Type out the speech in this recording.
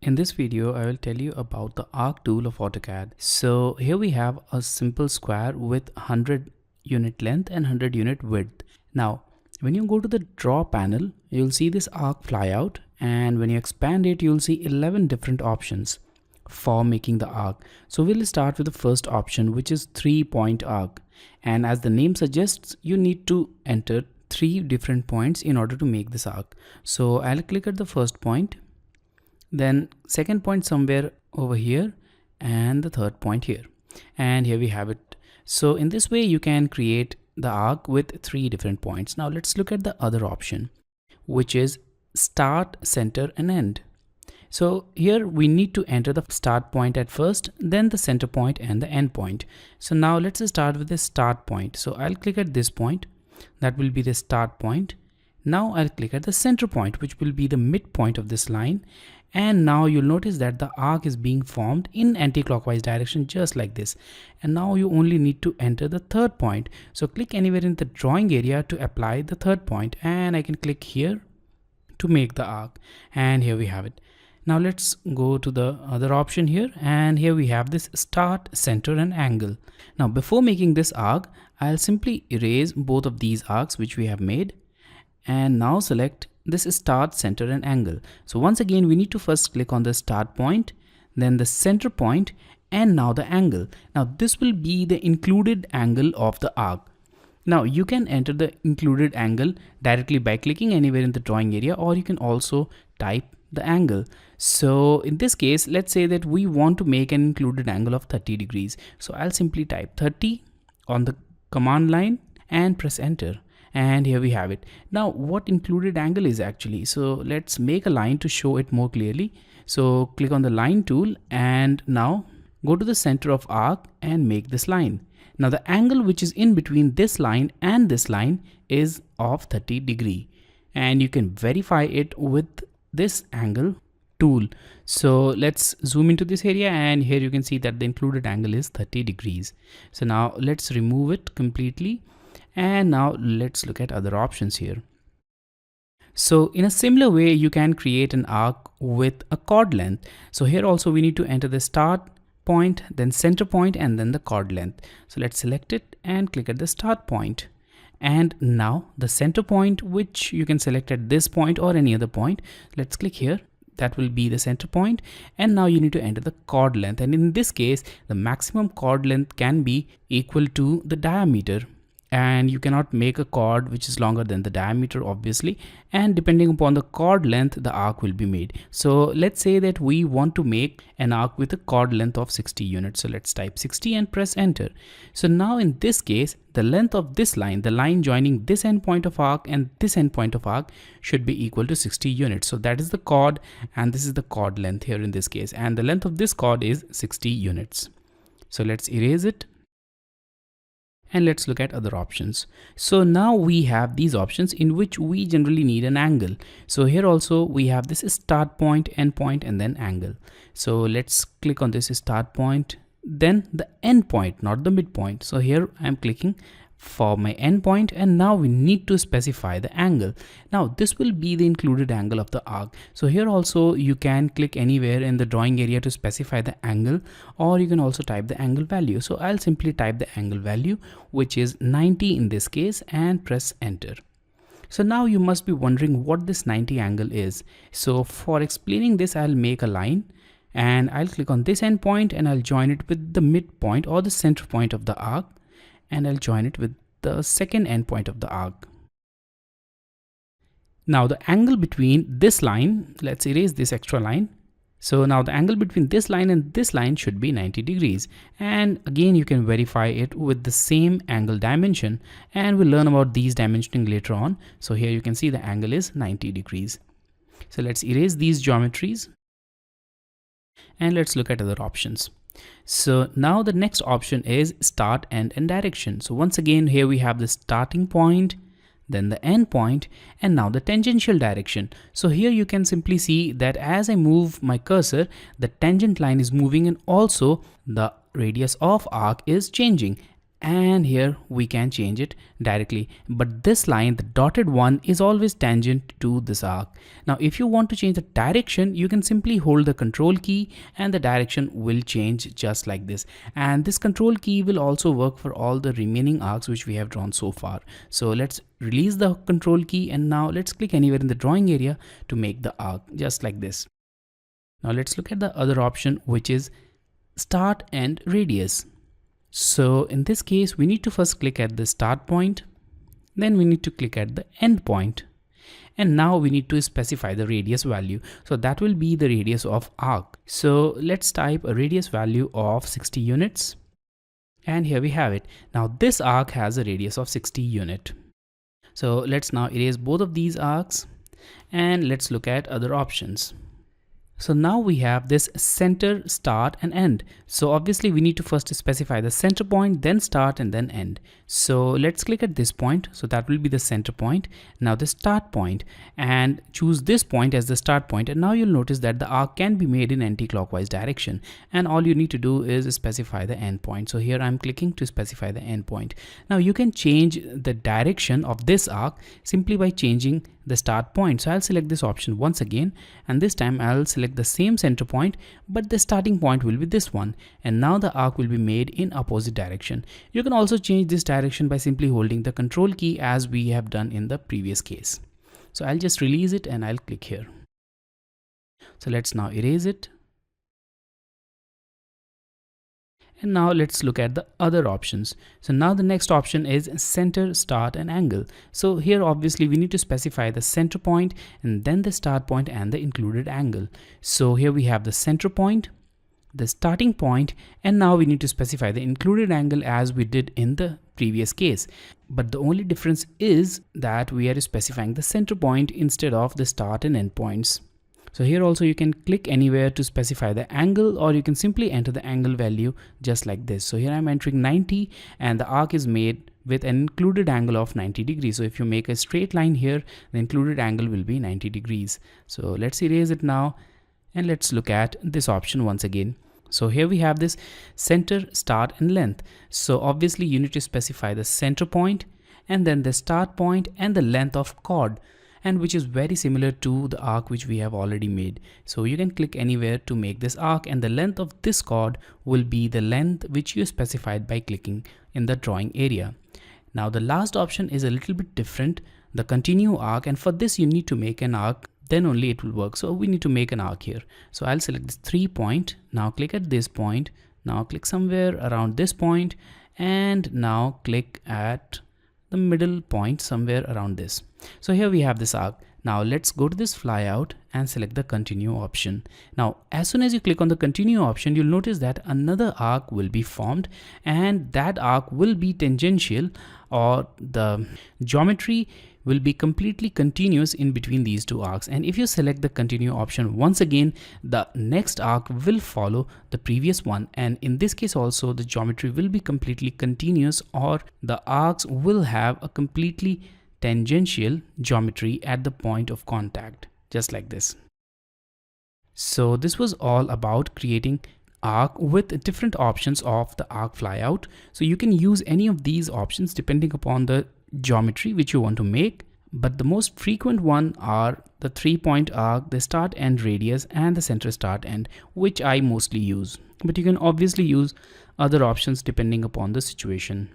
In this video, I will tell you about the arc tool of AutoCAD. So here we have a simple square with 100 unit length and 100 unit width. Now, when you go to the draw panel, you'll see this arc fly out, and when you expand it, you'll see 11 different options for making the arc. So we'll start with the first option, which is 3-point arc. And as the name suggests, you need to enter 3 different points in order to make this arc. So I'll click at the first point, then second point somewhere over here, and the third point here. And here we have it. So in this way, you can create the arc with 3 different points. Now let's look at the other option, which is start, center, and end. So here we need to enter the start point at first, then the center point and the end point. So now let's start with the start point. So I'll click at this point. That will be the start point. Now I'll click at the center point, which will be the midpoint of this line. And now you'll notice that the arc is being formed in anti-clockwise direction, just like this. And now you only need to enter the third point. So click anywhere in the drawing area to apply the third point, and I can click here to make the arc. And here we have it. Now let's go to the other option here, and here we have this start, center, and angle. Now before making this arc, I'll simply erase both of these arcs which we have made, and now select this start, center, and angle. So once again, we need to first click on the start point, then the center point, and now the angle. Now this will be the included angle of the arc. Now you can enter the included angle directly by clicking anywhere in the drawing area, or you can also type the angle. So in this case, let's say that we want to make an included angle of 30 degrees. So I'll simply type 30 on the command line and press enter. And here we have it. Now what included angle is actually, so let's make a line to show it more clearly. So click on the line tool, and now go to the center of arc and make this line. Now the angle which is in between this line and this line is of 30 degree, and you can verify it with this angle tool. So let's zoom into this area, and here you can see that the included angle is 30 degrees. So now let's remove it completely. And now let's look at other options here. So in a similar way, you can create an arc with a chord length. So here also we need to enter the start point, then center point, and then the chord length. So let's select it and click at the start point. And now the center point, which you can select at this point or any other point. Let's click here. That will be the center point. And now you need to enter the chord length. And in this case, the maximum chord length can be equal to the diameter. And you cannot make a chord which is longer than the diameter, obviously, and depending upon the chord length, the arc will be made. So let's say that we want to make an arc with a chord length of 60 units. So let's type 60 and press enter. So now in this case, the length of this line, the line joining this endpoint of arc and this endpoint of arc, should be equal to 60 units. So that is the chord, and this is the chord length here in this case, and the length of this chord is 60 units. So let's erase it. And let's look at other options. So now we have these options in which we generally need an angle. So here also we have this start point, end point, and then angle. So let's click on this start point, then the end point, not the midpoint. So here I'm clicking for my end point, and now we need to specify the angle. Now this will be the included angle of the arc. So here also you can click anywhere in the drawing area to specify the angle, or you can also type the angle value. So I'll simply type the angle value, which is 90 in this case, and press enter. So now you must be wondering what this 90 angle is. So for explaining this, I'll make a line, and I'll click on this endpoint, and I'll join it with the midpoint or the center point of the arc, and I'll join it with the second endpoint of the arc. Now the angle between this line, let's erase this extra line. So now the angle between this line and this line should be 90 degrees. And again, you can verify it with the same angle dimension, and we'll learn about these dimensioning later on. So here you can see the angle is 90 degrees. So let's erase these geometries, and let's look at other options. So now the next option is start, end, and direction. So once again, here we have the starting point, then the end point, and now the tangential direction. So here you can simply see that as I move my cursor, the tangent line is moving, and also the radius of arc is changing. and here we can change it directly, but this line, the dotted one, is always tangent to this arc. Now if you want to change the direction, you can simply hold the control key and the direction will change just like this, and this control key will also work for all the remaining arcs which we have drawn so far. So let's release the control key, and now let's click anywhere in the drawing area to make the arc just like this. Now let's look at the other option, which is start and radius. So in this case, we need to first click at the start point, then we need to click at the end point, and now we need to specify the radius value. So that will be the radius of arc. So let's type a radius value of 60 units, and here we have it. Now this arc has a radius of 60 unit. So let's now erase both of these arcs, and let's look at other options. So now we have this center, start and end. So obviously we need to first specify the center point, then start and then end. So let's click at this point. So that will be the center point. Now the start point, and choose this point as the start point. And now you'll notice that the arc can be made in anti-clockwise direction. And all you need to do is specify the end point. So here I'm clicking to specify the end point. Now you can change the direction of this arc simply by changing the start point. So I'll select this option once again, and this time I'll select the same center point, but the starting point will be this one, and now the arc will be made in opposite direction. You can also change this direction by simply holding the control key as we have done in the previous case. So I'll just release it and I'll click here. So let's now erase it. And now let's look at the other options. So now the next option is center, start and angle. So here obviously we need to specify the center point and then the start point and the included angle. So here we have the center point, the starting point, and now we need to specify the included angle as we did in the previous case. But the only difference is that we are specifying the center point instead of the start and end points. So here also you can click anywhere to specify the angle, or you can simply enter the angle value just like this. So here I'm entering 90 and the arc is made with an included angle of 90 degrees. So if you make a straight line here, the included angle will be 90 degrees. So let's erase it now and let's look at this option once again. So here we have this center, start and length. So obviously you need to specify the center point and then the start point and the length of chord, and which is very similar to the arc which we have already made. So you can click anywhere to make this arc, and the length of this chord will be the length which you specified by clicking in the drawing area. Now the last option is a little bit different, the continue arc, and for this you need to make an arc, then only it will work. So we need to make an arc here. So I'll select this 3 point, now click at this point, now click somewhere around this point, and now click at the middle point somewhere around this. So here we have this arc. Now let's go to this flyout and select the continue option. Now as soon as you click on the continue option, you'll notice that another arc will be formed, and that arc will be tangential, or the geometry will be completely continuous in between these two arcs. And if you select the continue option once again, the next arc will follow the previous one, and in this case also the geometry will be completely continuous, or the arcs will have a completely tangential geometry at the point of contact, just like this. So this was all about creating arc with different options of the arc flyout. So you can use any of these options depending upon the geometry which you want to make, but the most frequent one are the 3-point arc, the start end radius and the center start end, which I mostly use, but you can obviously use other options depending upon the situation.